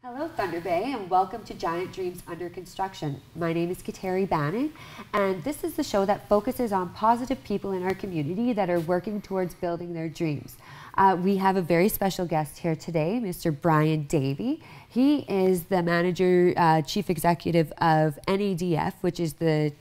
Hello Thunder Bay and welcome to Giant Dreams Under Construction. My name is Kateri Banning and this is the show that focuses on positive people in our community that are working towards building their dreams. We have a very special guest here today, Mr. Brian Davey. He is the manager, chief executive of Nadf, which is the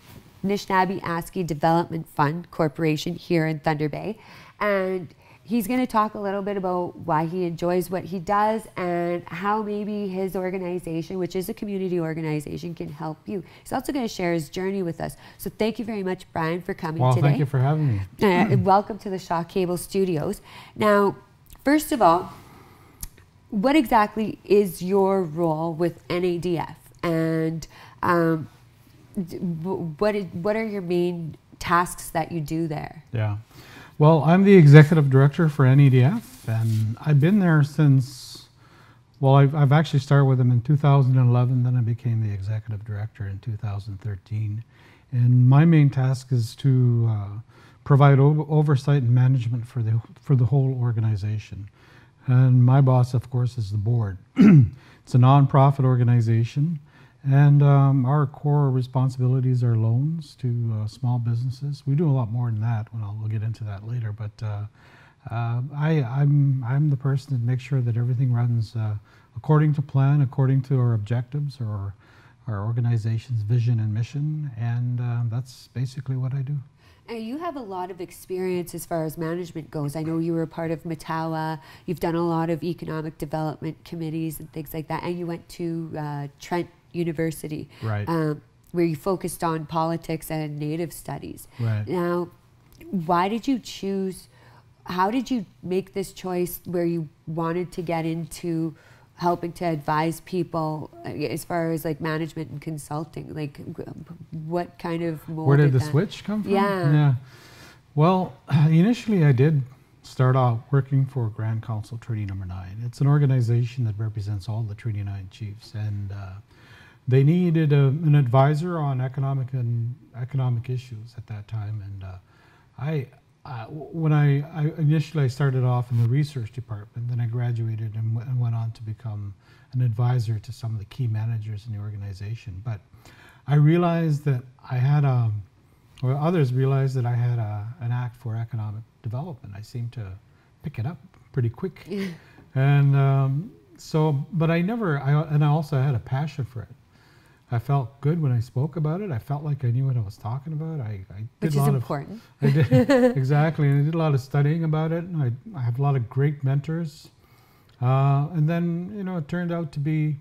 Anishinaabe Development Fund Corporation here in Thunder Bay. And he's going to talk a little bit about why he enjoys what he does and how maybe his organization, which is a community organization, can help you. He's also going to share his journey with us. So thank you very much, Brian, for coming today. Well, thank you for having me. And welcome to the Shaw Cable Studios. Now, first of all, what exactly is your role with NADF? And what are your main tasks that you do there? Yeah. Well, I'm the executive director for NADF, and I've been there since, well, I've actually started with them in 2011, then I became the executive director in 2013. And my main task is to provide oversight and management for the whole organization. And my boss, of course, is the board. It's a nonprofit organization. And our core responsibilities are loans to small businesses. We do a lot more than that. We'll get into that later. But I'm the person that makes sure that everything runs according to plan, according to our objectives or our organization's vision and mission. And that's basically what I do. And you have a lot of experience as far as management goes. I know you were a part of Matawa. You've done a lot of economic development committees and things like that. And you went to Trent University, right, where you focused on politics and Native studies. Right. Now, why did you choose, how did you make this choice where you wanted to get into helping to advise people as far as like management and consulting? Like what kind of molded Where did the that? switch come from? Yeah. Well, initially I did start out working for Grand Council Treaty Number 9. It's an organization that represents all the Treaty 9 chiefs, and they needed an advisor on economic issues at that time. And when I initially started off in the research department, then I graduated and went on to become an advisor to some of the key managers in the organization. But I realized that I had or others realized that I had an act for economic development. I seemed to pick it up pretty quick. And but I also had a passion for it. I felt good when I spoke about it. I felt like I knew what I was talking about. Which is important. I did, exactly. And I did a lot of studying about it. And I have a lot of great mentors. And then, it turned out to be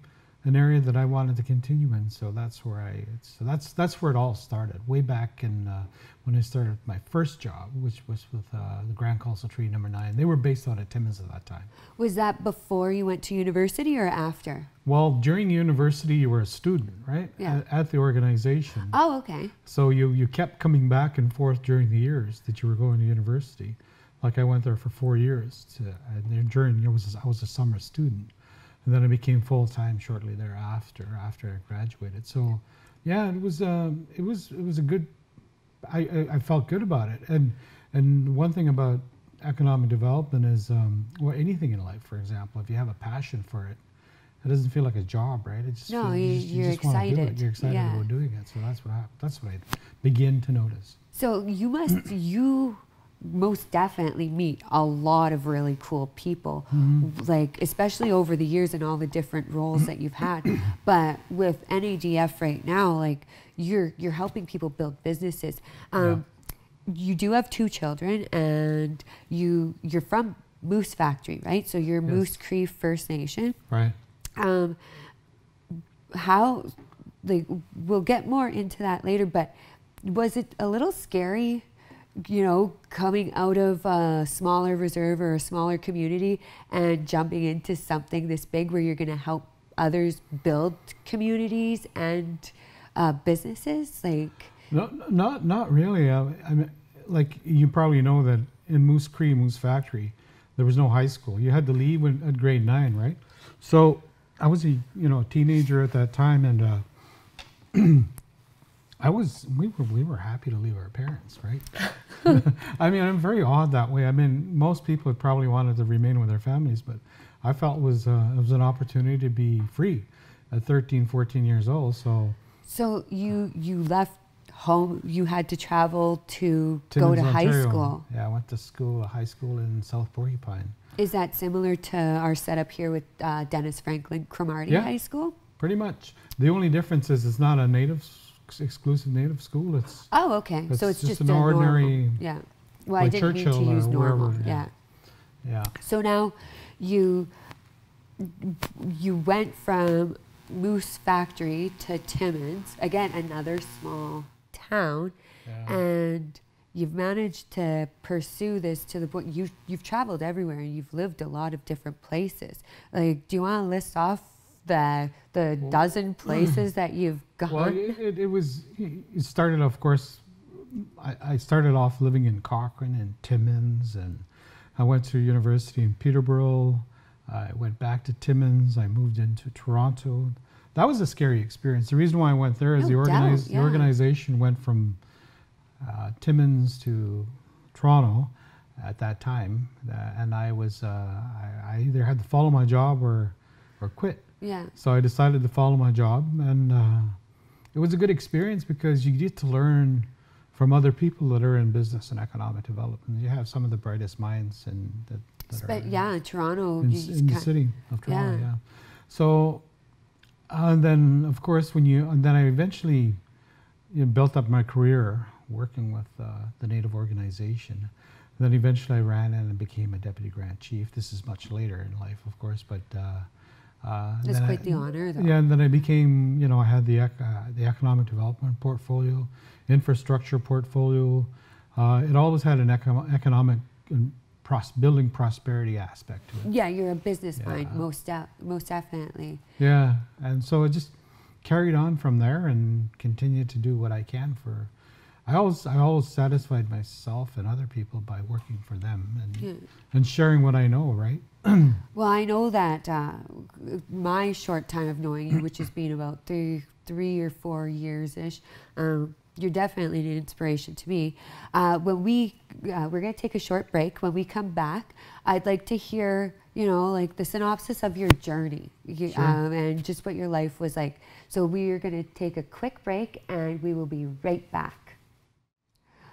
an area that I wanted to continue in. So that's where that's where it all started. Way back in when I started my first job, which was with the Grand Council Treaty Number 9. They were based out of Timmins at that time. Was that before you went to university or after? Well, during university, you were a student, right? Yeah. At the organization. Oh, okay. So you kept coming back and forth during the years that you were going to university. Like I went there for 4 years. I was a summer student. And then I became full-time shortly thereafter, after I graduated. So, yeah, it was a good. I felt good about it. And one thing about economic development is, well, anything in life, for example, if you have a passion for it, it doesn't feel like a job, right? It just you're just want to do it. excited. You're excited about doing it. So that's what happened. That's what I begin to notice. So you most definitely meet a lot of really cool people, like especially over the years and all the different roles that you've had. But with NADF right now, like you're helping people build businesses. You do have 2 children, and you're from Moose Factory, right? So you're Moose Cree First Nation, right? How, like, we'll get more into that later. But was it a little scary? Coming out of a smaller reserve or a smaller community and jumping into something this big where you're going to help others build communities and businesses? Like, not really. I mean, like you probably know that in Moose Factory, there was no high school. You had to leave at grade 9, right? So I was a teenager at that time, and we were happy to leave our parents, right? I mean, I'm very odd that way. I mean, most people would probably wanted to remain with their families, but I felt was it was an opportunity to be free at 13, 14 years old. So you left home. You had to travel to Timmins, go to high Ontario. school. Yeah, I went to high school in South Porcupine. Is that similar to our setup here with Dennis Franklin Cromartie Yeah. High School? Pretty much. The only difference is it's not a exclusive Native school. It's Okay. So it's just an a ordinary. normal. Yeah. Well, I like didn't mean Churchill to use or normal. wherever, Yeah. Yeah. So now you went from Moose Factory to Timmins, again another small town, Yeah. and you've managed to pursue this to the point you've traveled everywhere and you've lived a lot of different places. Like, do you want to list off the dozen places that you've gone? Well, it started, of course. I started off living in Cochrane and Timmins, and I went to university in Peterborough. I went back to Timmins. I moved into Toronto. That was a scary experience. The reason why I went there is the organization went from Timmins to Toronto at that time, and I either had to follow my job or quit. Yeah. So I decided to follow my job, and it was a good experience because you get to learn from other people that are in business and economic development. You have some of the brightest minds that are Toronto. in the city of Toronto. Yeah. Yeah. So, and then of course then I eventually built up my career working with the Native organization. And then eventually I ran in and became a deputy grand chief. This is much later in life, of course, but. That's quite the honor, though. Yeah, and then I became, I had the economic development portfolio, infrastructure portfolio. It always had an economic and building prosperity aspect to it. Yeah, you're a business mind, most definitely. Yeah, and so it just carried on from there and continued to do what I can for. I always satisfied myself and other people by working for them and sharing what I know, right? Well, I know that my short time of knowing you, which has been about three or 4 years-ish, you're definitely an inspiration to me. When we're going to take a short break. When we come back, I'd like to hear, like the synopsis of your journey and just what your life was like. So we are going to take a quick break, and we will be right back.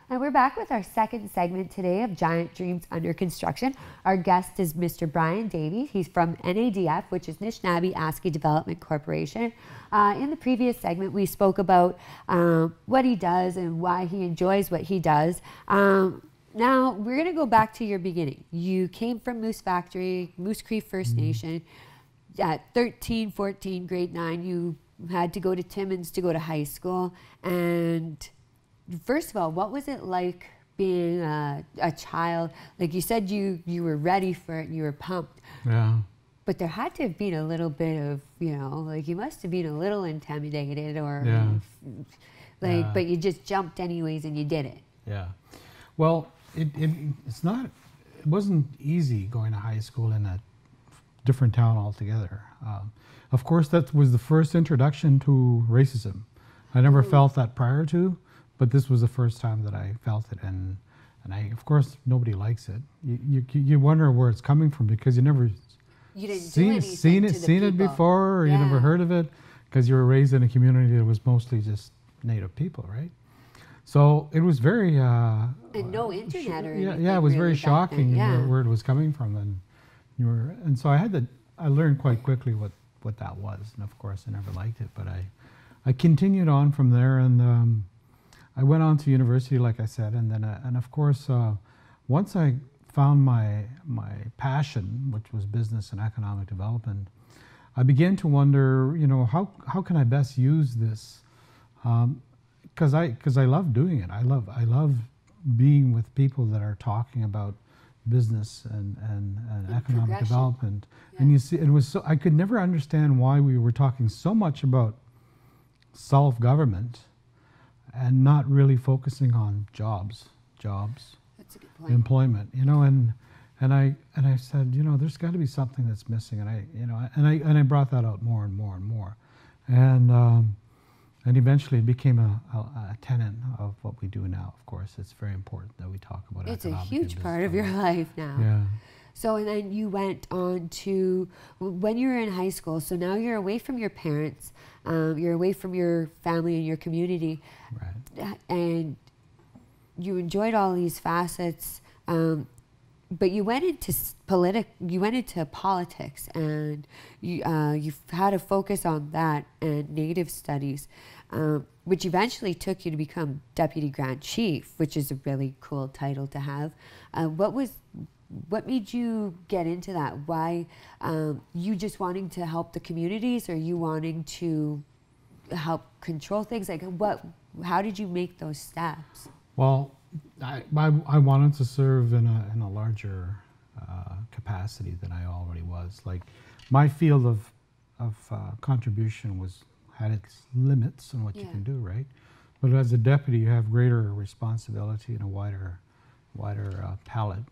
And we're back with our second segment today of Giant Dreams Under Construction. Our guest is Mr. Brian Davey. He's from Nadf, which is Nishnabee-Aski Development Corporation. In the previous segment, we spoke about what he does and why he enjoys what he does. Now, we're going to go back to your beginning. You came from Moose Factory, Moose Cree First Nation. At 13, 14, grade 9, you had to go to Timmins to go to high school. And first of all, what was it like being a child? Like you said, you were ready for it and you were pumped. Yeah. But there had to have been a little bit of, like you must have been a little intimidated or but you just jumped anyways and you did it. Yeah. Well, it wasn't easy going to high school in a different town altogether. Of course, that was the first introduction to racism. I never felt that prior to. But this was the first time that I felt it, and of course, nobody likes it. You wonder where it's coming from because you never seen it before, or you never heard of it, because you were raised in a community that was mostly just Native people, right? So it was very and no internet or anything. Yeah, it was very shocking where it was coming from, and so I learned quite quickly what that was, and of course, I never liked it, but I continued on from there, and I went on to university, like I said, and then and of course, once I found my passion, which was business and economic development, I began to wonder, how can I best use this? Because I love doing it. I love being with people that are talking about business and economic development. Yeah. And you see, it was so I could never understand why we were talking so much about self-government and not really focusing on jobs. That's a good point. Employment, and I said, there's got to be something that's missing, and I brought that out more and more and more, and eventually it became a tenet of what we do now. Of course, it's very important that we talk about. It's a huge part of your life now. Yeah. So, and then you went on to, when you were in high school, so now you're away from your parents, you're away from your family and your community, Right. and you enjoyed all these facets, but you went into politics, and you had a focus on that and Native studies, which eventually took you to become Deputy Grand Chief, which is a really cool title to have. What made you get into that? Why, you just wanting to help the communities, or you wanting to help control things? Like how did you make those steps? Well, I wanted to serve in a larger capacity than I already was. Like, my field of contribution had its limits on what you can do, right? But as a deputy, you have greater responsibility and a wider palette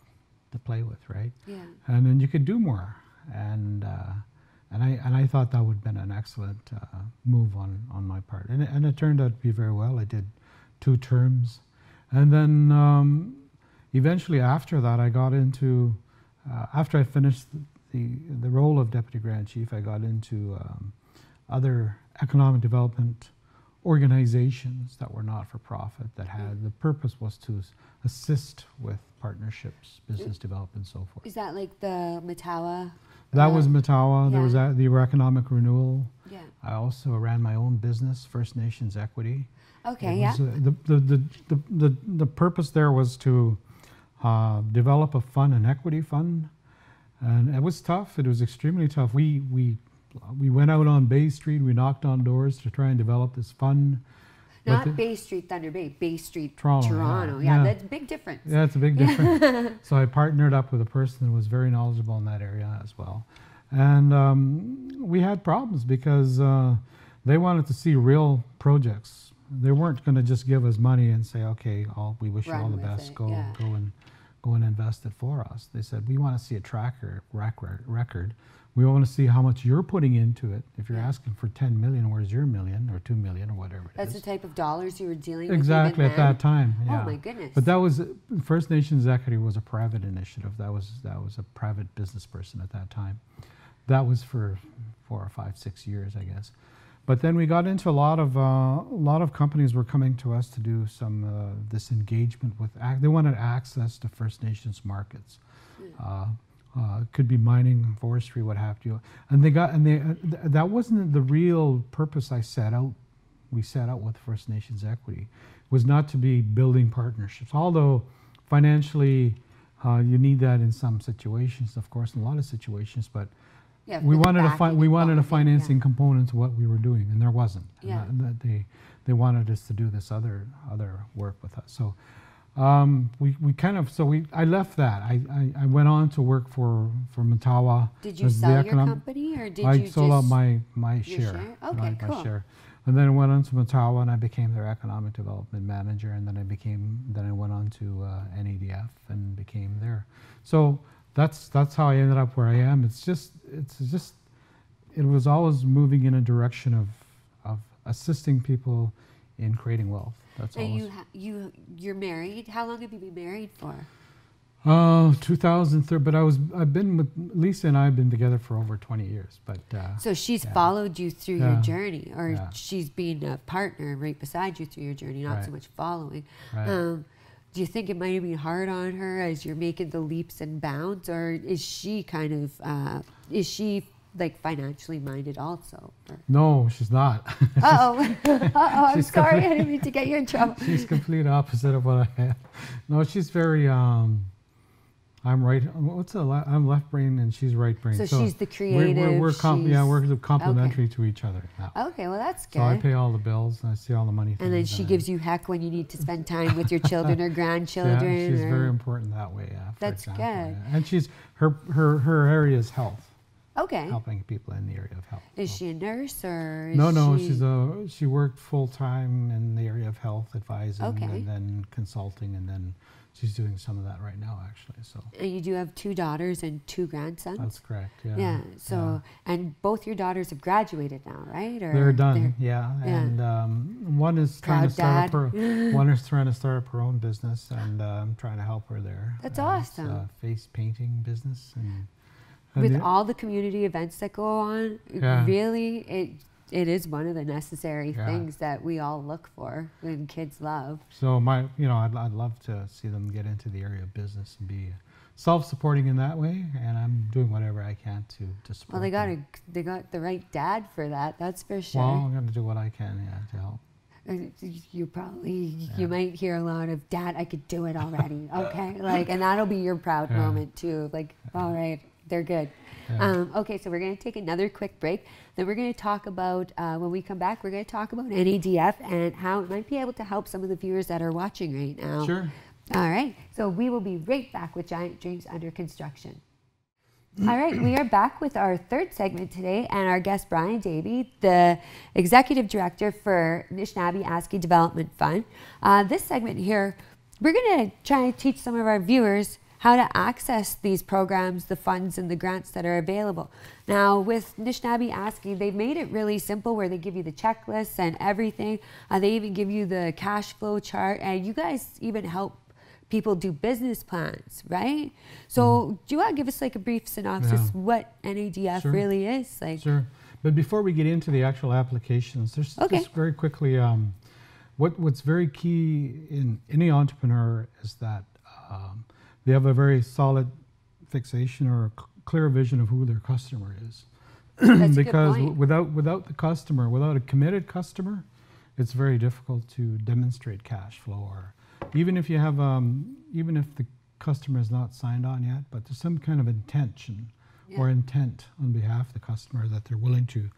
to play with, right? Yeah. And then you could do more. And I thought that would have been an excellent move on my part. And it turned out to be very well. I did 2 terms. And then eventually after that, I got into, after I finished the role of Deputy Grand Chief, I got into other economic development organizations that were not-for-profit, that had, the purpose was to assist with partnerships, business development, and so forth. Is that like the Matawa? That was Matawa. There was yeah. the economic renewal. Yeah. I also ran my own business, First Nations Equity. Okay, Was, the purpose there was to develop a fund, an equity fund, and it was tough. It was extremely tough. We went out on Bay Street. We knocked on doors to try and develop this fund. Not Bay Street, Thunder Bay, Bay Street, Toronto. Yeah, that's a big difference. Yeah, it's a big difference. So I partnered up with a person who was very knowledgeable in that area as well. And we had problems because they wanted to see real projects. They weren't going to just give us money and say, okay, we wish you all the best, go and invest it for us. They said, we want to see a record. We want to see how much you're putting into it. If you're asking for 10 million, where's your million or 2 million or whatever it is? That's the type of dollars you were dealing exactly with at that time. Yeah. Oh my goodness! But that was First Nations Equity was a private initiative. That was a private business person at that time. That was for 4 or 5, 6 years, I guess. But then we got into a lot of companies were coming to us to do some this engagement with. They wanted access to First Nations markets. Could be mining, forestry, what have you, and that wasn't the real purpose we set out with First Nations Equity, was not to be building partnerships, although financially you need that in some situations, of course, in a lot of situations, but we wanted a financing component to what we were doing, and there wasn't. Yeah. And they wanted us to do this other work with us. So I left that. I went on to work for Matawa. Did you sell your company, or did you I sold out my share. Okay, cool. My share. And then I went on to Matawa, and I became their economic development manager. And then I went on to Nadf and became there. So that's how I ended up where I am. It was always moving in a direction of assisting people in creating wealth. That's and you're married. How long have you been married for? 2003. But I've been with Lisa, and I've been together for over 20 years. But so she's followed you through your journey, or she's been a partner right beside you through your journey, not so much following. Right. Do you think it might have been hard on her as you're making the leaps and bounds, or is she kind of like financially minded also? Or? No, she's not. I'm sorry, I didn't mean to get you in trouble. She's complete opposite of what I am. No, she's very. I'm right. I'm left brain and she's right brain. So she's the creative. We're complementary to each other now. Okay, well that's good. So I pay all the bills and I see all the money. And then she gives you heck when you need to spend time with your children or grandchildren. Yeah, she's very important that way. That's good. Yeah. And she's her area is health. Okay. Helping people in the area of health. Is she a nurse or? She worked full time in the area of health advising and then consulting, and then she's doing some of that right now, actually. So. And you do have 2 daughters and 2 grandsons? That's correct, yeah. Yeah, so, and both your daughters have graduated now, right? Or they're done, yeah. And one is trying to start up her own business, and I'm trying to help her there. That's awesome. It's a face painting business. And with all the community events that go on, really, it is one of the necessary things that we all look for and kids love. So I'd love to see them get into the area of business and be self-supporting in that way, and I'm doing whatever I can to support them. They got the right dad for that, that's for sure. Well, I'm going to do what I can, to help. You might hear a lot of, Dad, I could do it already. Okay, and that'll be your proud moment too. All right, they're good. Yeah. Okay, so we're going to take another quick break. Then we're going to talk about, when we come back, we're going to talk about NADF and how it might be able to help some of the viewers that are watching right now. Sure. All right, so we will be right back with Giant Dreams Under Construction. All right, we are back with our third segment today, and our guest, Brian Davey, the Executive Director for Anishinaabe ASCII Development Fund. This segment here, we're going to try to teach some of our viewers how to access these programs, the funds, and the grants that are available. Now, with Anishinaabe ASCII, they've made it really simple where they give you the checklists and everything. They even give you the cash flow chart, and you guys even help people do business plans, right? So do you want to give us a brief synopsis what NADF really is? Sure. But before we get into the actual applications, there's just very quickly, what's very key in any entrepreneur is that they have a very solid fixation or a clear vision of who their customer is. Because without the customer, without a committed customer, it's very difficult to demonstrate cash flow, or even if you have, even if the customer is not signed on yet, but there's some kind of intention or intent on behalf of the customer that they're willing to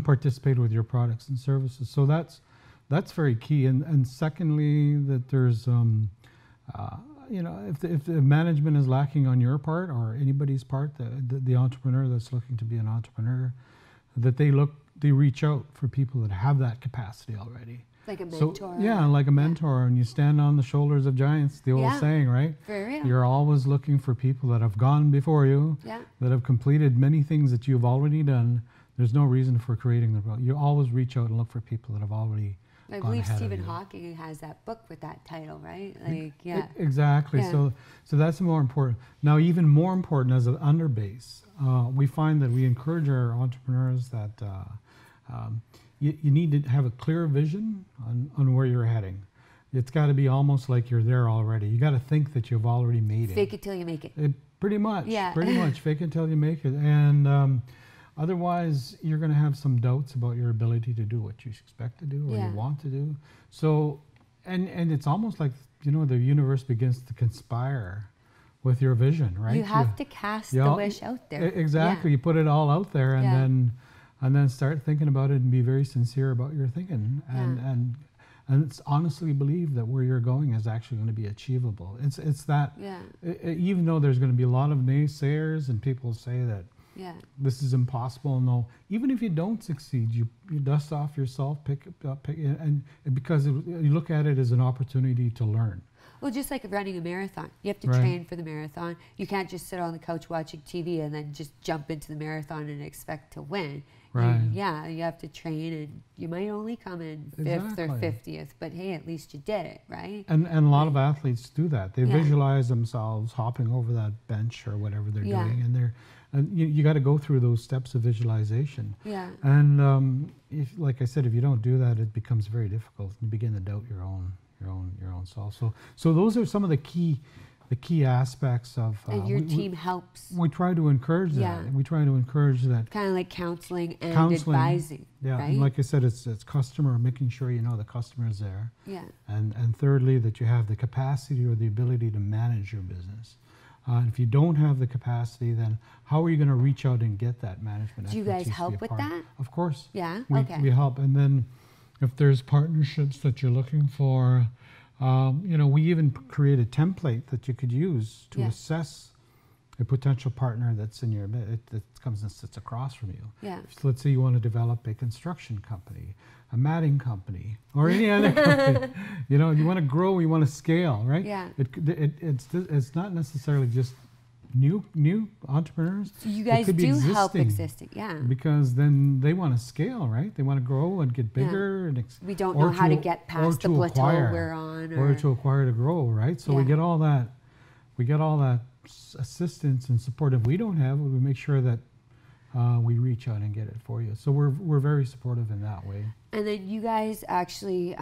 participate with your products and services. So that's very key. And secondly, that there's if the management is lacking on your part or anybody's part, the entrepreneur that's looking to be an entrepreneur, that they reach out for people that have that capacity already. Like a mentor. So, like a mentor, and you stand on the shoulders of giants, the old saying, right? For real. You're always looking for people that have gone before you, that have completed many things that you've already done. There's no reason for creating the. You always reach out and look for people that have already I believe Stephen Hawking has that book with that title, right? Exactly. Yeah. So that's more important. Now, even more important as an underbase, we find that we encourage our entrepreneurs that you need to have a clear vision on where you're heading. It's got to be almost like you're there already. You got to think that you've already made it. Fake it till you make it. Pretty much. Yeah. Pretty much. Fake it till you make it. And otherwise, you're going to have some doubts about your ability to do what you expect to do or you want to do. So, and it's almost like, the universe begins to conspire with your vision, right? You have to cast the wish out there. Exactly. You put it all out there and then start thinking about it and be very sincere about your thinking and it's honestly believe that where you're going is actually going to be achievable. It's that even though there's going to be a lot of naysayers and people say that this is impossible. No, even if you don't succeed, you dust off yourself, pick up, and because you look at it as an opportunity to learn. Well, just like running a marathon, you have to train for the marathon. You can't just sit on the couch watching TV and then just jump into the marathon and expect to win. Right. You have to train, and you might only come in 5th or 50th, but hey, at least you did it, right? And a lot of athletes do that. They visualize themselves hopping over that bench or whatever they're doing, and you got to go through those steps of visualization. Yeah. And if, like I said, if you don't do that, it becomes very difficult. You begin to doubt your own self. So those are some of the key aspects of. And your team helps. We try to encourage that. Yeah. We try to encourage that. Kind of like counseling and advising. Yeah. Right? And like I said, it's customer, making sure the customer is there. Yeah. And thirdly, that you have the capacity or the ability to manage your business. If you don't have the capacity, then how are you going to reach out and get that management? Do you guys help with that? Of course. Yeah. We help, and then if there's partnerships that you're looking for, we even create a template that you could use to assess a potential partner that's in your that comes and sits across from you. Yeah. So let's say you want to develop a construction company, a matting company, or any other company. You know, you want to grow, you want to scale, right? Yeah. It's not necessarily just new entrepreneurs. So you guys do help existing, yeah. Because then they want to scale, right? They want to grow and get bigger. Yeah. We don't know how to get past the plateau we're on. Or to acquire to grow, right? So we get all that. We get all that assistance and support. If we don't have it, we make sure that we reach out and get it for you. So we're very supportive in that way. And then you guys actually,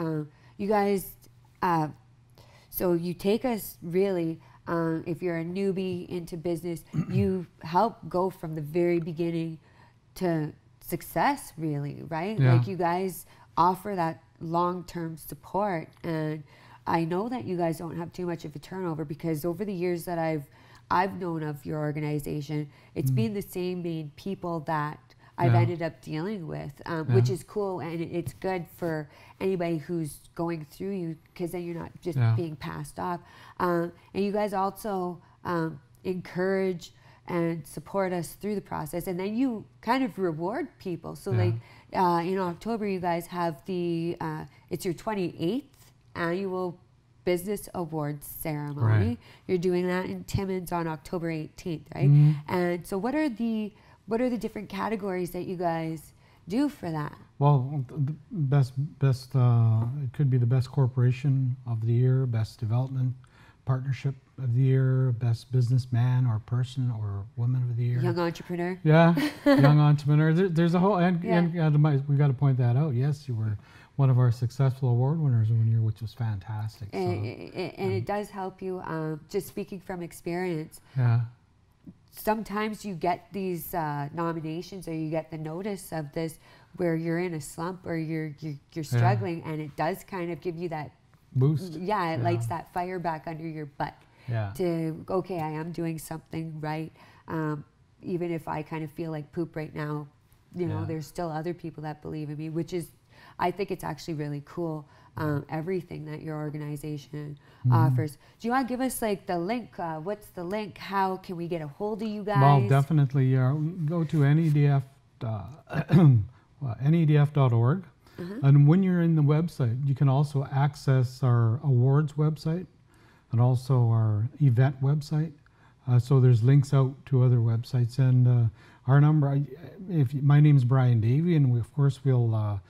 so you take us really, if you're a newbie into business, you help go from the very beginning to success, really, right? Yeah. Like you guys offer that long-term support. And I know that you guys don't have too much of a turnover, because over the years that I've known of your organization, it's been the same main people that I've ended up dealing with, which is cool, and it's good for anybody who's going through you, because then you're not just being passed off. And you guys also encourage and support us through the process, and then you kind of reward people. So like in October, you guys have the it's your 28th annual Business Awards ceremony. Right. You're doing that in Timmins on October 18th, right? And so what are the different categories that you guys do for that? Well, the best it could be the best corporation of the year, best development partnership of the year, best businessman or person or woman of the year. Young entrepreneur. Yeah, young entrepreneur. There's a whole, and we got to point that out. Yes, you were one of our successful award winners one year, which was fantastic. And it does help you, just speaking from experience. Yeah. Sometimes you get these nominations, or you get the notice of this where you're in a slump or you're struggling, and it does kind of give you that boost. Yeah, it lights that fire back under your butt. Yeah. To, okay, I am doing something right. Even if I kind of feel like poop right now, you know, there's still other people that believe in me, which is, I think it's actually really cool. Everything that your organization offers. Do you want to give us like the link? What's the link? How can we get a hold of you guys? Well, definitely go to NEDF, NEDF.org. And when you're in the website, you can also access our awards website and also our event website. So there's links out to other websites. And our number, my name's Brian Davey, and of course we'll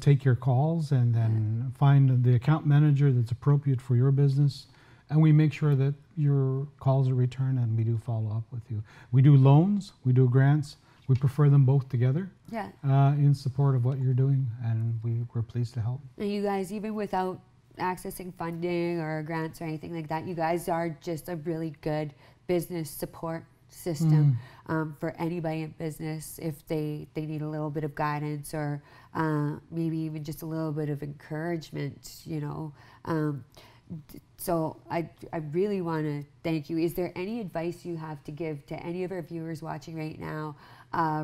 take your calls and then find the account manager that's appropriate for your business. And we make sure that your calls are returned, and we do follow up with you. We do loans, we do grants. We prefer them both together in support of what you're doing, and we're pleased to help. And you guys, even without accessing funding or grants or anything like that, you guys are just a really good business support system for anybody in business if they need a little bit of guidance, or maybe even just a little bit of encouragement, you know. So I really want to thank you. Is there any advice you have to give to any of our viewers watching right now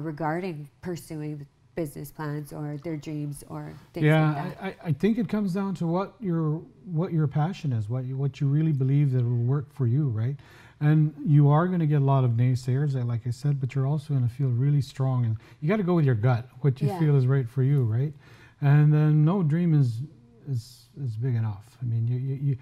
regarding pursuing business plans or their dreams or things like that? I think it comes down to what your passion is, what you really believe that will work for you, right? And you are going to get a lot of naysayers, like I said, but you're also going to feel really strong, and you got to go with your gut, what you feel is right for you, right? And then no dream is big enough. I mean,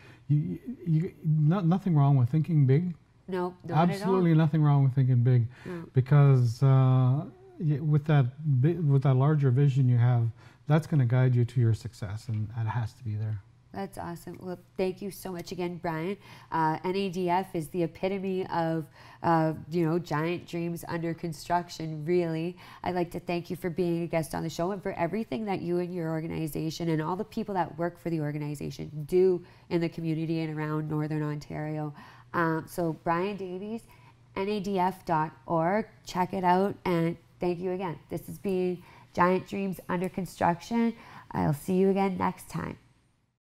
nothing wrong with thinking big. No, not absolutely at all. Nothing wrong with thinking big, because with that larger vision you have, that's going to guide you to your success, and it has to be there. That's awesome. Well, thank you so much again, Brian. NADF is the epitome of, giant dreams under construction, really. I'd like to thank you for being a guest on the show, and for everything that you and your organization and all the people that work for the organization do in the community and around Northern Ontario. So Brian Davies, NADF.org. Check it out, and thank you again. This has been Giant Dreams Under Construction. I'll see you again next time.